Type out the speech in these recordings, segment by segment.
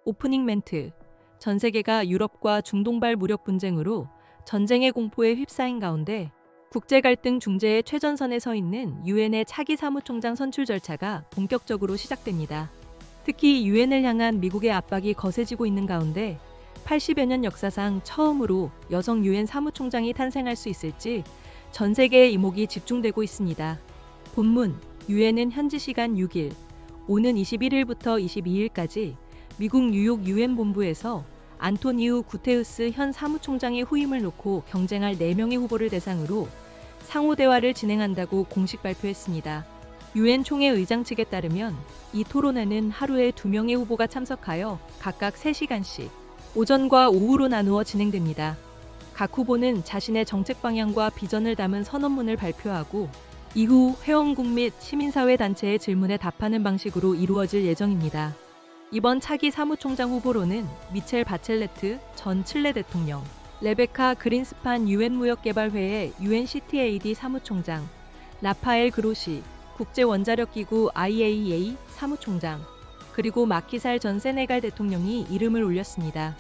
오프닝 멘트. 전 세계가 유럽과 중동발 무력 분쟁으로 전쟁의 공포에 휩싸인 가운데 국제 갈등 중재의 최전선에 서 있는 유엔의 차기 사무총장 선출 절차가 본격적으로 시작됩니다. 특히 유엔을 향한 미국의 압박이 거세지고 있는 가운데 80여 년 역사상 처음으로 여성 유엔 사무총장이 탄생할 수 있을지 전 세계의 이목이 집중되고 있습니다. 본문. 유엔은 현지 시간 6일, 오는 21일부터 22일까지 미국 뉴욕 유엔 본부에서 안토니우 구테우스 현 사무총장의 후임을 놓고 경쟁할 4명의 후보를 대상으로 상호 대화를 진행한다고 공식 발표했습니다. 유엔 총회 의장 측에 따르면 이 토론회는 하루에 2명의 후보가 참석하여 각각 3시간씩 오전과 오후로 나누어 진행됩니다. 각 후보는 자신의 정책 방향과 비전을 담은 선언문을 발표하고 이후 회원국 및 시민사회 단체의 질문에 답하는 방식으로 이루어질 예정입니다. 이번 차기 사무총장 후보로는 미첼 바첼레트 전 칠레 대통령, 레베카 그린스판 유엔 무역개발회의 UNCTAD 사무총장, 라파엘 그로시 국제원자력기구 IAEA 사무총장, 그리고 마키살 전 세네갈 대통령이 이름을 올렸습니다.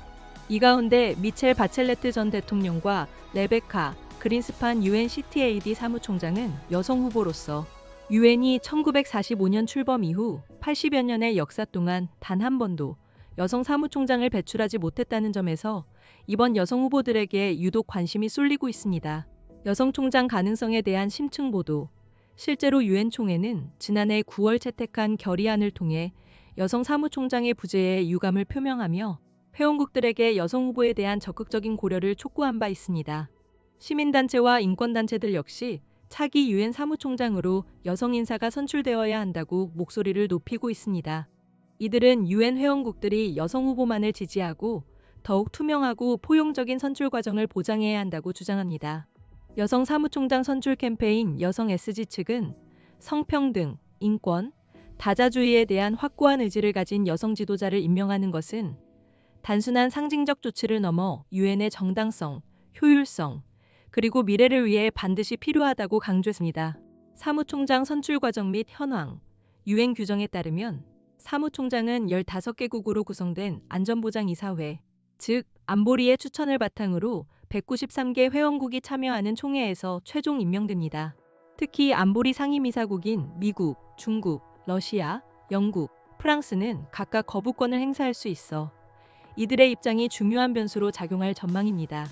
이 가운데 미첼 바첼레트 전 대통령과 레베카 그린스판 UNCTAD 사무총장은 여성 후보로서 유엔이 1945년 출범 이후 80여 년의 역사 동안 단 한 번도 여성 사무총장을 배출하지 못했다는 점에서 이번 여성 후보들에게 유독 관심이 쏠리고 있습니다. 여성 총장 가능성에 대한 심층 보도. 실제로 유엔 총회는 지난해 9월 채택한 결의안을 통해 여성 사무총장의 부재에 유감을 표명하며 회원국들에게 여성 후보에 대한 적극적인 고려를 촉구한 바 있습니다. 시민단체와 인권단체들 역시 차기 유엔 사무총장으로 여성 인사가 선출되어야 한다고 목소리를 높이고 있습니다. 이들은 유엔 회원국들이 여성 후보만을 지지하고 더욱 투명하고 포용적인 선출 과정을 보장해야 한다고 주장합니다. 여성 사무총장 선출 캠페인 여성 SG 측은 성평등, 인권, 다자주의에 대한 확고한 의지를 가진 여성 지도자를 임명하는 것은 단순한 상징적 조치를 넘어 유엔의 정당성, 효율성, 그리고 미래를 위해 반드시 필요하다고 강조했습니다. 사무총장 선출 과정 및 현황. 유엔 규정에 따르면 사무총장은 15개국으로 구성된 안전보장이사회, 즉 안보리의 추천을 바탕으로 193개 회원국이 참여하는 총회에서 최종 임명됩니다. 특히 안보리 상임이사국인 미국, 중국, 러시아, 영국, 프랑스는 각각 거부권을 행사할 수 있어 이들의 입장이 중요한 변수로 작용할 전망입니다.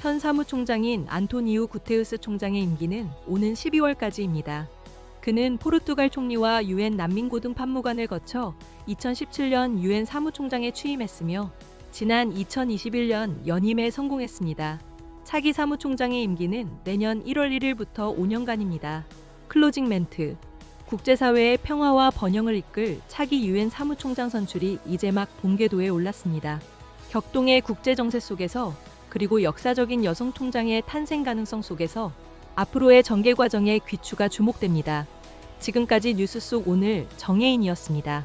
현 사무총장인 안토니우 구테우스 총장의 임기는 오는 12월까지입니다. 그는 포르투갈 총리와 유엔 난민고등 판무관을 거쳐 2017년 유엔 사무총장에 취임했으며 지난 2021년 연임에 성공했습니다. 차기 사무총장의 임기는 내년 1월 1일부터 5년간입니다. 클로징 멘트. 국제사회의 평화와 번영을 이끌 차기 유엔 사무총장 선출이 이제 막 본궤도에 올랐습니다. 격동의 국제정세 속에서 그리고 역사적인 여성 총장의 탄생 가능성 속에서 앞으로의 전개 과정에 귀추가 주목됩니다. 지금까지 뉴스 속 오늘 정혜인이었습니다.